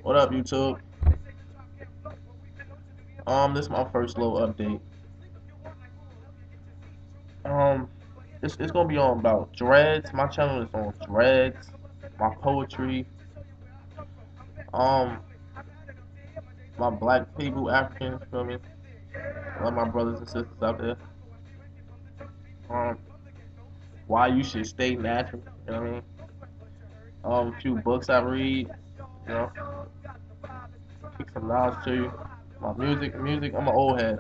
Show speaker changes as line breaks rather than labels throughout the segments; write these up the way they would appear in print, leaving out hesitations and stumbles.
What up, YouTube? This is my first little update. Um, it's gonna be on about dreads. My channel is on dreads, my poetry, um, my black people, Africans, feel me? All my brothers and sisters out there. Um, why you should stay natural. You know what I mean? A few books I read. You know, kick some knowledge to you. My music. I'm an old head.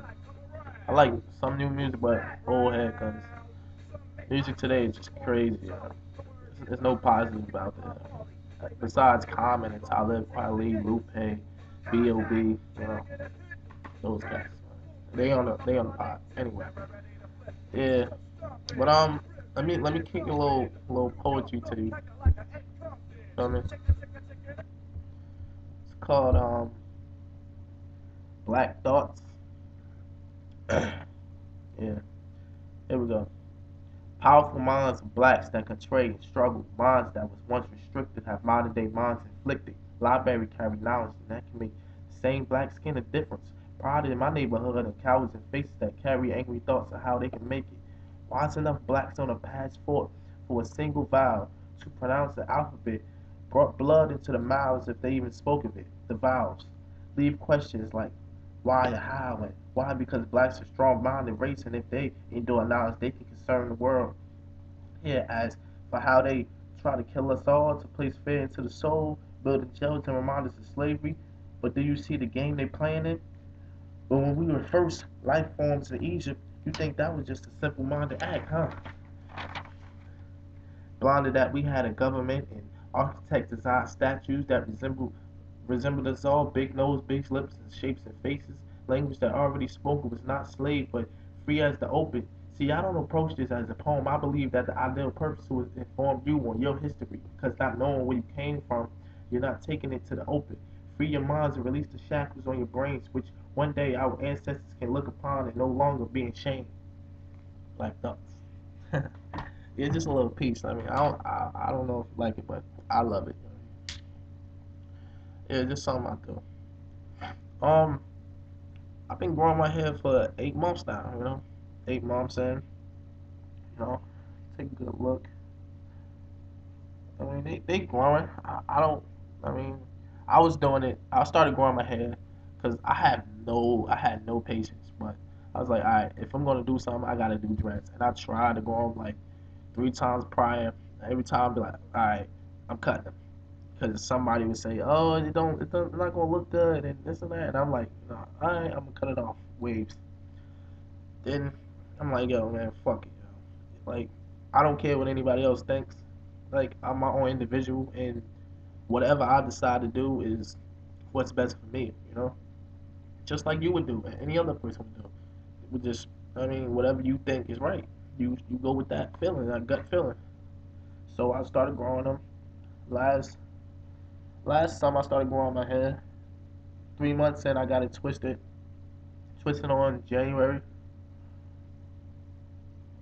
I like some new music, but old head, cause music today is just crazy. You know? There's no positive about that. Besides Common and Talib Kweli, Lupe, B.O.B., you know, those guys. They on the pot. Anyway, yeah. But let me kick a little poetry to you. Feel me? It's called Black Thoughts. Yeah. Here we go. Powerful minds of blacks that contrary and struggle, minds that was once restricted have modern day minds inflicted. Library carry knowledge and that can make the same black skin a difference. Pride in my neighborhood and cowards and faces that carry angry thoughts of how they can make it. Why's enough blacks on a passport for a single vowel to pronounce the alphabet brought blood into the mouths if they even spoke of it. The vowels leave questions like why or how and why because blacks are strong minded race and if they endure knowledge they can concern the world here as for how they try to kill us all to place fear into the soul, building jails and remind us of slavery. But do you see the game they playing in? But when we were first life forms in Egypt, you think that was just a simple minded act, huh? Blinded that we had a government and architects designed statues that resembled us all, big nose, big lips, and shapes and faces. Language that already spoken was not slave, but free as the open. See, I don't approach this as a poem. I believe that the ideal purpose was to inform you on your history, because not knowing where you came from, you're not taking it to the open. Free your minds and release the shackles on your brains, which one day our ancestors can look upon and no longer be ashamed. Like thoughts. Yeah, just a little piece. I mean, I don't know if you like it, but I love it. Yeah, just something I do. Um, I've been growing my hair for 8 months now. 8 months in. You know, take a good look. I mean, they growing. I don't. I mean, I was doing it. I started growing my hair because I had no patience. But I was like, all right, if I'm gonna do something, I gotta do dreads. And I tried to grow them like 3 times prior. Every time, I'd be like, all right, I'm cutting them. Because somebody would say, "Oh, it's not gonna look good," and this and that, and I'm like, "No, alright, I'm gonna cut it off, waves." Then I'm like, "Yo, man, fuck it, yo. Like, I don't care what anybody else thinks. Like, I'm my own individual, and whatever I decide to do is what's best for me, you know. Just like you would do, and any other person would do. It would just, I mean, whatever you think is right, you go with that feeling, that gut feeling." So I started growing them. Last last summer, I started growing my hair. 3 months in, I got it twisted on January,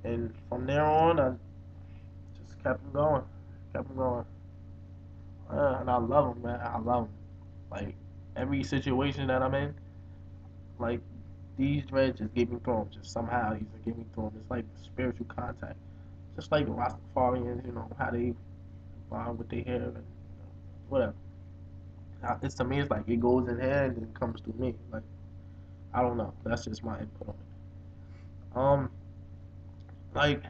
and from there on, I just kept them going, and I love them, man. I love them. Like every situation that I'm in, like these dreads just get me through them. Just somehow, these get me through them. It's like spiritual contact, just like the Rastafarians, how they bond with their hair and whatever. It's to me, it's like it goes in here and then comes through me. Like I don't know. That's just my input on it. Like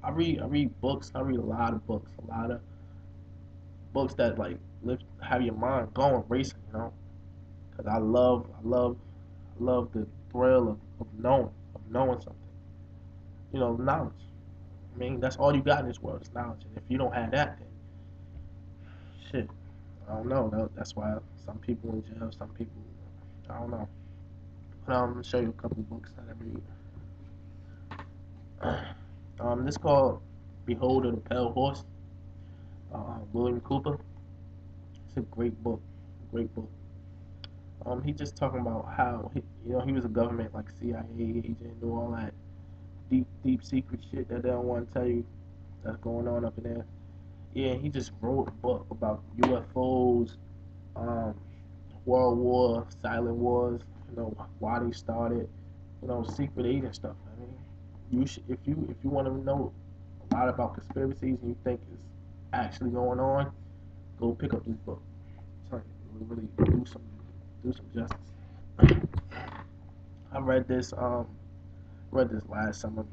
I read books. I read a lot of books, a lot of books that like have your mind going racing. Because I love the thrill of knowing something. Knowledge. I mean, that's all you got in this world is knowledge. And if you don't have that, then shit, I don't know. That's why some people in jail, some people, I don't know. But I'm gonna show you a couple of books that I read. This called Behold the Pale Horse, William Cooper. It's a great book. Great book. He just talking about how he was a government like CIA agent, and do all that deep secret shit that they don't want to tell you that's going on up in there. Yeah, he just wrote a book about UFOs, World War, Silent Wars, why they started, secret agent stuff. I mean, if you want to know a lot about conspiracies and you think it's actually going on, go pick up this book. So it will really do some justice. I read this last summer.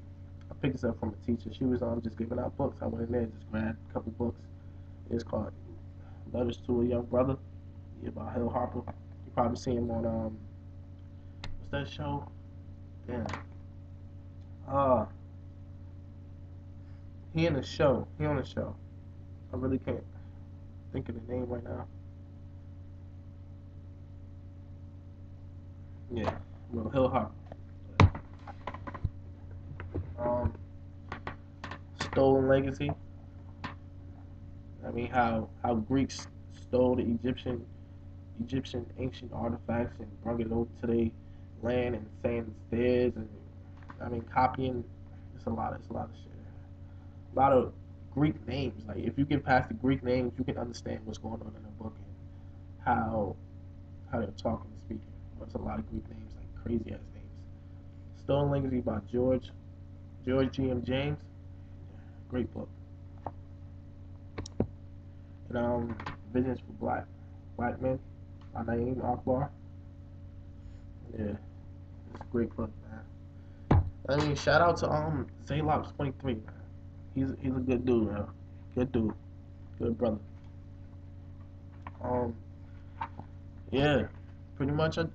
I picked this up from a teacher. She was just giving out books. I went in there, just grabbed a couple books. It's called Letters to a Young Brother. Yeah, by Hill Harper. You probably see him on what's that show? Yeah. Uh he in the show. He on the show. I really can't think of the name right now. Yeah. Well, Hill Harper. Um Stolen Legacy. I mean how Greeks stole the Egyptian ancient artifacts and brought it over to their land and saying it's theirs, and I mean copying. It's a lot of shit. A lot of Greek names. Like if you get past the Greek names, you can understand what's going on in the book and how they're talking and speaking. There's a lot of Greek names, like crazy ass names. Stolen Legacy by George G.M. James. Great book. And Visions for Black Men by Naeem Akbar. Yeah, it's a great book, man. I mean, shout out to Zaylox 23, man. He's a good dude, man. Good dude, good brother. Um, yeah, pretty much I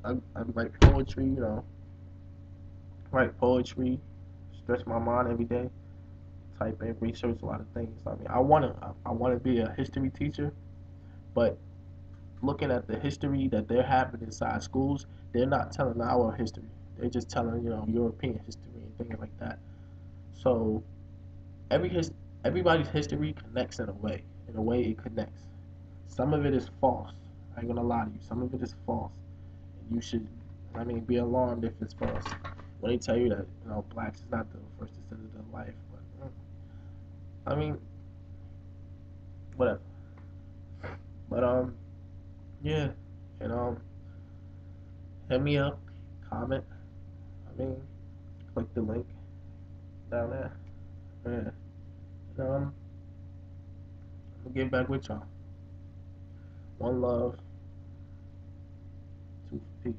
write poetry, write poetry, stretch my mind every day, type in, research a lot of things. I mean, I wanna be a history teacher, but looking at the history that they're having inside schools, they're not telling our history. They're just telling European history and things like that. So every his everybody's history connects in a way. In a way, it connects. Some of it is false. I ain't gonna lie to you. Some of it is false. And you should, I mean, be alarmed if it's false. When they tell you that, blacks is not the first descendant of life. But, I mean, whatever. But, yeah. And, hit me up. Comment. I mean, click the link down there. Yeah. And, I'm gonna get back with y'all. One love. Two. Peace.